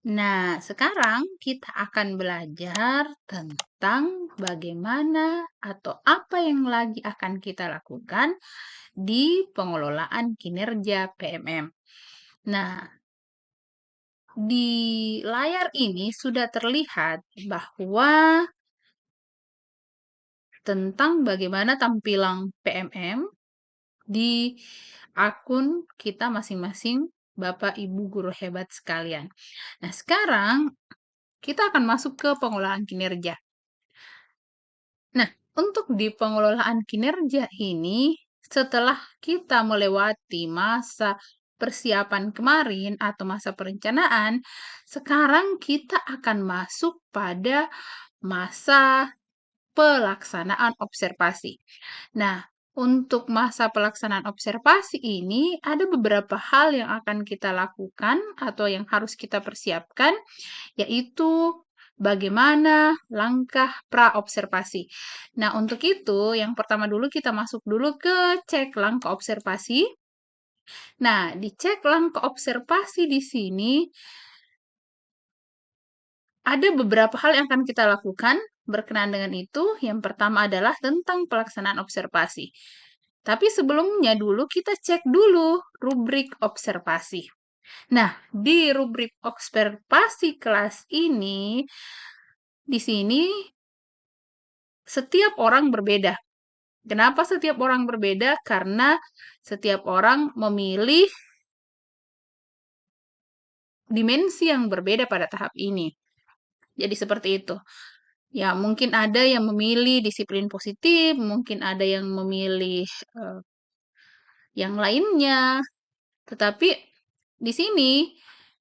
Nah, sekarang kita akan belajar tentang bagaimana atau apa yang lagi akan kita lakukan di pengelolaan kinerja PMM. Nah, di layar ini sudah terlihat bahwa tentang bagaimana tampilan PMM di akun kita masing-masing, Bapak Ibu guru hebat sekalian. Nah, sekarang kita akan masuk ke pengelolaan kinerja. Nah, untuk di pengelolaan kinerja ini, setelah kita melewati masa persiapan kemarin atau masa perencanaan, sekarang kita akan masuk pada masa pelaksanaan observasi. Nah, untuk masa pelaksanaan observasi ini, ada beberapa hal yang akan kita lakukan atau yang harus kita persiapkan, yaitu bagaimana langkah pra-observasi. Nah, untuk itu, yang pertama dulu kita masuk dulu ke cek langkah observasi. Nah, di cek langkah observasi di sini, ada beberapa hal yang akan kita lakukan berkenaan dengan itu. Yang pertama adalah tentang pelaksanaan observasi. Tapi sebelumnya dulu kita cek dulu rubrik observasi. Nah, di rubrik observasi kelas ini, di sini setiap orang berbeda. Kenapa setiap orang berbeda? Karena setiap orang memilih dimensi yang berbeda pada tahap ini. Jadi seperti itu. Ya, mungkin ada yang memilih disiplin positif, mungkin ada yang memilih eh, yang lainnya. Tetapi di sini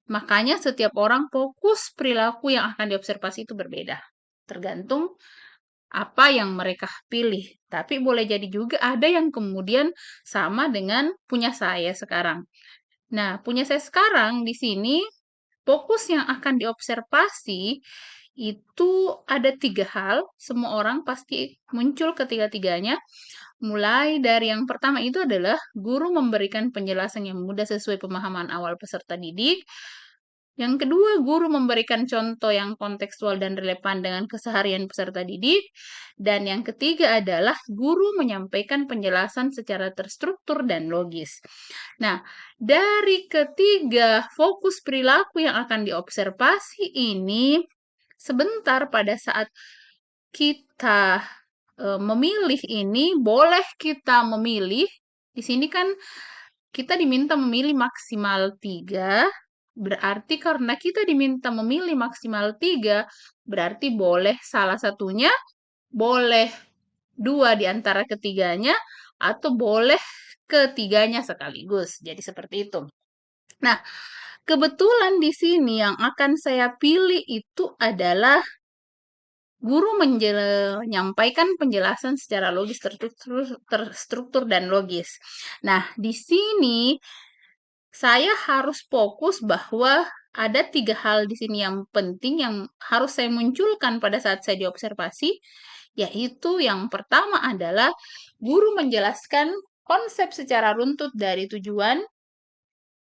makanya setiap orang fokus perilaku yang akan diobservasi itu berbeda. Tergantung apa yang mereka pilih. Tapi boleh jadi juga ada yang kemudian sama dengan punya saya sekarang. Nah, punya saya sekarang di sini fokus yang akan diobservasi itu ada 3 hal. Semua orang pasti muncul ketiga-tiganya. Mulai dari yang pertama itu adalah guru memberikan penjelasan yang mudah sesuai pemahaman awal peserta didik. Yang kedua, guru memberikan contoh yang kontekstual dan relevan dengan keseharian peserta didik. Dan yang ketiga adalah guru menyampaikan penjelasan secara terstruktur dan logis. Nah, dari ketiga fokus perilaku yang akan diobservasi ini, sebentar pada saat kita memilih ini, boleh kita memilih. Di sini kan kita diminta memilih maksimal 3, berarti karena kita diminta memilih maksimal 3, berarti boleh salah satunya, boleh 2 di antara ketiganya, atau boleh ketiganya sekaligus. Jadi seperti itu. Nah, kebetulan di sini yang akan saya pilih itu adalah guru menyampaikan penjelasan secara logis, terstruktur, dan logis. Nah, di sini saya harus fokus bahwa ada 3 hal di sini yang penting yang harus saya munculkan pada saat saya diobservasi, yaitu yang pertama adalah guru menjelaskan konsep secara runtut dari tujuan,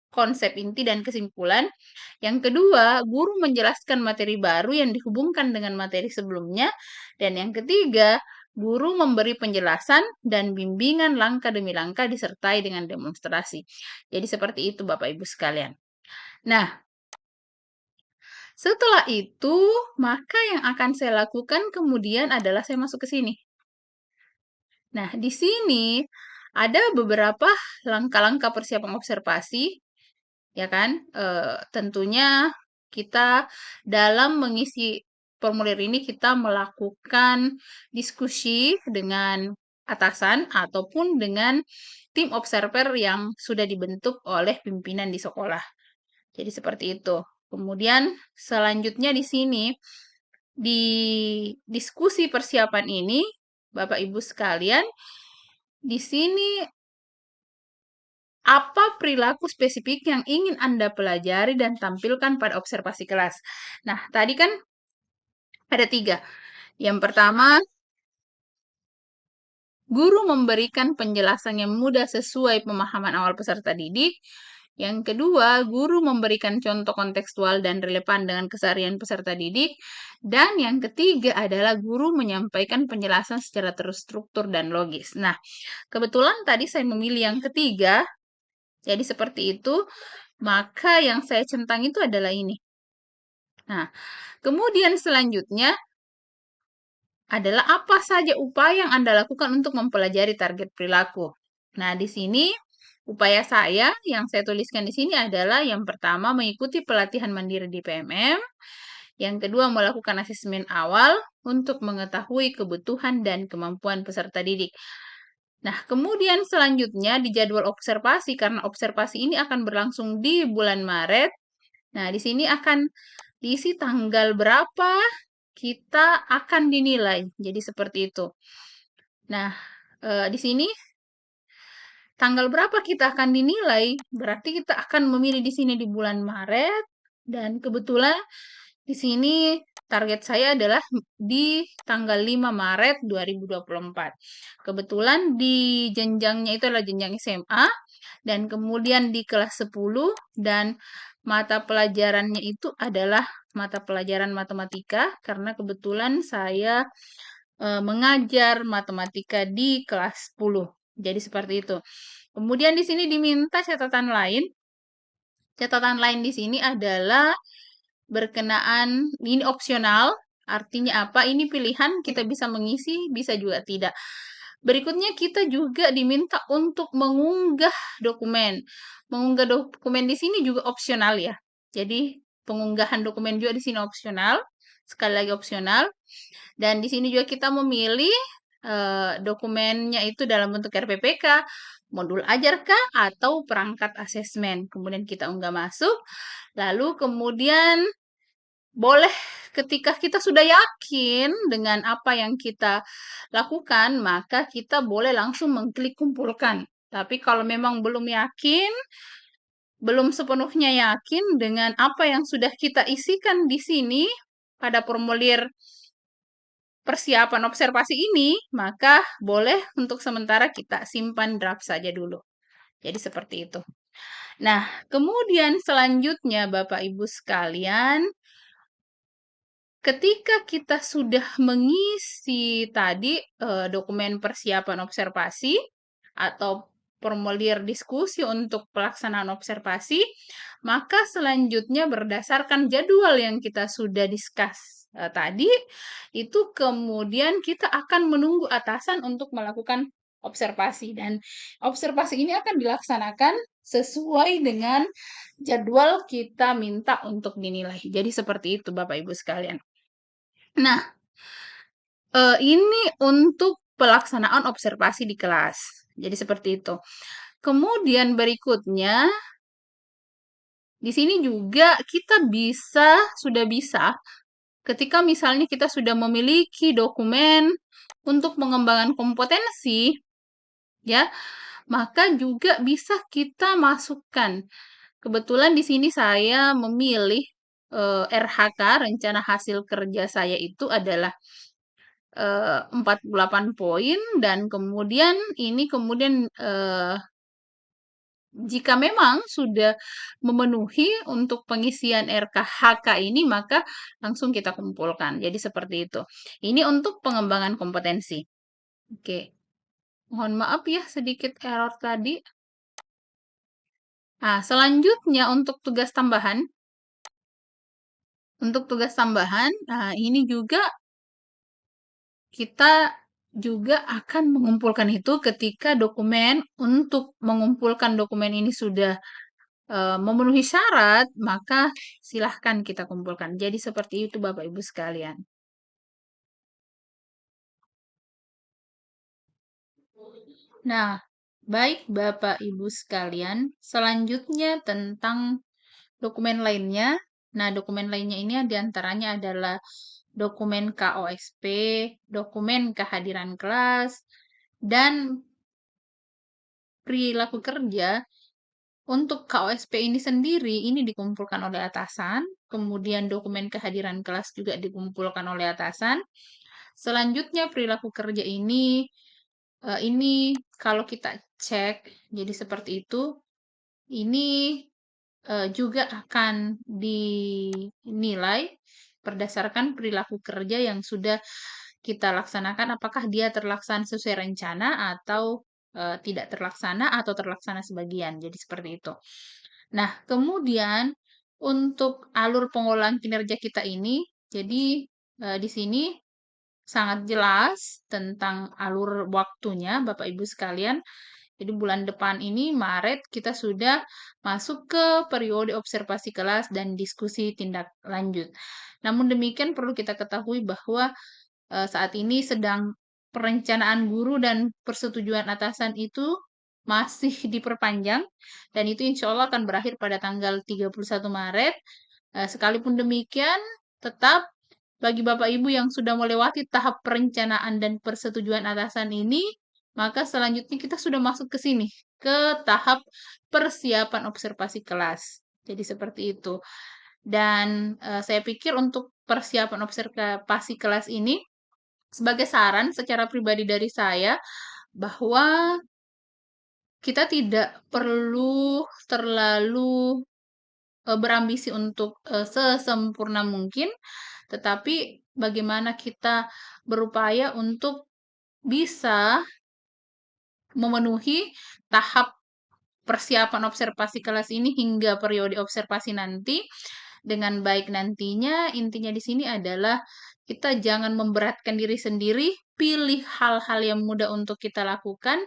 konsep inti dan kesimpulan. Yang kedua, guru menjelaskan materi baru yang dihubungkan dengan materi sebelumnya. Dan yang ketiga, guru memberi penjelasan dan bimbingan langkah demi langkah disertai dengan demonstrasi. Jadi seperti itu Bapak Ibu sekalian. Nah, setelah itu, maka yang akan saya lakukan kemudian adalah saya masuk ke sini. Nah, di sini ada beberapa langkah-langkah persiapan observasi, ya kan? Tentunya kita dalam mengisi formulir ini kita melakukan diskusi dengan atasan ataupun dengan tim observer yang sudah dibentuk oleh pimpinan di sekolah. Jadi seperti itu. Kemudian selanjutnya di sini di diskusi persiapan ini Bapak Ibu sekalian, di sini apa perilaku spesifik yang ingin Anda pelajari dan tampilkan pada observasi kelas? Nah, tadi kan ada 3. Yang pertama, guru memberikan penjelasan yang mudah sesuai pemahaman awal peserta didik. Yang kedua, guru memberikan contoh kontekstual dan relevan dengan keseharian peserta didik. Dan yang ketiga adalah guru menyampaikan penjelasan secara terstruktur dan logis. Nah, kebetulan tadi saya memilih yang ketiga, jadi seperti itu. Maka yang saya centang itu adalah ini. Nah, kemudian selanjutnya adalah apa saja upaya yang Anda lakukan untuk mempelajari target perilaku. Nah, di sini upaya saya yang saya tuliskan di sini adalah yang pertama mengikuti pelatihan mandiri di PMM, yang kedua melakukan asesmen awal untuk mengetahui kebutuhan dan kemampuan peserta didik. Nah, kemudian selanjutnya di jadwal observasi, karena observasi ini akan berlangsung di bulan Maret. Nah, di sini akan diisi tanggal berapa kita akan dinilai. Jadi seperti itu. Nah, di sini tanggal berapa kita akan dinilai, berarti kita akan memilih di sini di bulan Maret, dan kebetulan di sini target saya adalah di tanggal 5 Maret 2024. Kebetulan di jenjangnya itu adalah jenjang SMA, dan kemudian di kelas 10, dan mata pelajarannya itu adalah mata pelajaran matematika, karena kebetulan saya mengajar matematika di kelas 10. Jadi seperti itu. Kemudian di sini diminta catatan lain. Catatan lain di sini adalah berkenaan, ini opsional, artinya apa? Ini pilihan, kita bisa mengisi, bisa juga tidak. Berikutnya kita juga diminta untuk mengunggah dokumen. Mengunggah dokumen di sini juga opsional ya. Jadi pengunggahan dokumen juga di sini opsional. Sekali lagi opsional. Dan di sini juga kita memilih dokumennya itu dalam bentuk RPPK, modul ajarkah, atau perangkat asesmen. Kemudian kita unggah masuk. Lalu kemudian boleh ketika kita sudah yakin dengan apa yang kita lakukan, maka kita boleh langsung mengklik kumpulkan. Tapi kalau memang belum yakin, belum sepenuhnya yakin dengan apa yang sudah kita isikan di sini pada formulir persiapan observasi ini, maka boleh untuk sementara kita simpan draft saja dulu. Jadi seperti itu. Nah, kemudian selanjutnya Bapak Ibu sekalian, ketika kita sudah mengisi tadi dokumen persiapan observasi atau formulir diskusi untuk pelaksanaan observasi, maka selanjutnya berdasarkan jadwal yang kita sudah discuss tadi, itu kemudian kita akan menunggu atasan untuk melakukan observasi, dan observasi ini akan dilaksanakan sesuai dengan jadwal kita minta untuk dinilai. Jadi seperti itu Bapak Ibu sekalian. Nah, ini untuk pelaksanaan observasi di kelas. Jadi seperti itu. Kemudian berikutnya, di sini juga kita sudah bisa, ketika misalnya kita sudah memiliki dokumen untuk pengembangan kompetensi, ya, maka juga bisa kita masukkan. Kebetulan di sini saya memilih RHK, rencana hasil kerja saya itu adalah 48 poin, dan kemudian ini jika memang sudah memenuhi untuk pengisian RKHK ini, maka langsung kita kumpulkan. Jadi seperti itu. Ini untuk pengembangan kompetensi. Oke. Mohon maaf ya sedikit error tadi. Nah, selanjutnya untuk tugas tambahan. Untuk tugas tambahan, nah ini juga kita juga akan mengumpulkan itu ketika untuk mengumpulkan dokumen ini sudah memenuhi syarat, maka silahkan kita kumpulkan. Jadi seperti itu Bapak Ibu sekalian. Nah, baik Bapak Ibu sekalian, selanjutnya tentang dokumen lainnya. Nah, dokumen lainnya ini diantaranya adalah dokumen KOSP, dokumen kehadiran kelas, dan perilaku kerja. Untuk KOSP ini sendiri, ini dikumpulkan oleh atasan, kemudian dokumen kehadiran kelas juga dikumpulkan oleh atasan. Selanjutnya perilaku kerja ini kalau kita cek, jadi seperti itu. Ini juga akan dinilai berdasarkan perilaku kerja yang sudah kita laksanakan, apakah dia terlaksana sesuai rencana atau tidak terlaksana atau terlaksana sebagian. Jadi seperti itu. Nah, kemudian untuk alur pengolahan kinerja kita ini, jadi di sini sangat jelas tentang alur waktunya, Bapak Ibu sekalian. Jadi bulan depan ini, Maret, kita sudah masuk ke periode observasi kelas dan diskusi tindak lanjut. Namun demikian perlu kita ketahui bahwa saat ini sedang perencanaan guru dan persetujuan atasan itu masih diperpanjang dan itu insya Allah akan berakhir pada tanggal 31 Maret. Sekalipun demikian, tetap bagi Bapak Ibu yang sudah melewati tahap perencanaan dan persetujuan atasan ini, maka selanjutnya kita sudah masuk ke sini, ke tahap persiapan observasi kelas. Jadi seperti itu. Dan saya pikir untuk persiapan observasi kelas ini, sebagai saran secara pribadi dari saya, bahwa kita tidak perlu terlalu berambisi untuk sesempurna mungkin, tetapi bagaimana kita berupaya untuk bisa memenuhi tahap persiapan observasi kelas ini hingga periode observasi nanti dengan baik nantinya. Intinya di sini adalah kita jangan memberatkan diri sendiri, pilih hal-hal yang mudah untuk kita lakukan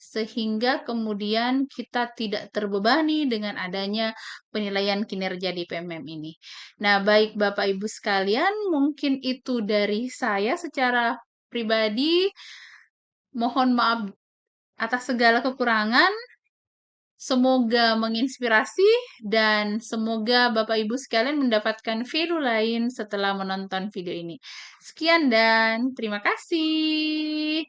sehingga kemudian kita tidak terbebani dengan adanya penilaian kinerja di PMM ini. Nah, baik Bapak Ibu sekalian, mungkin itu dari saya secara pribadi. Mohon maaf atas segala kekurangan. Semoga menginspirasi dan semoga Bapak Ibu sekalian mendapatkan value lain setelah menonton video ini. Sekian dan terima kasih.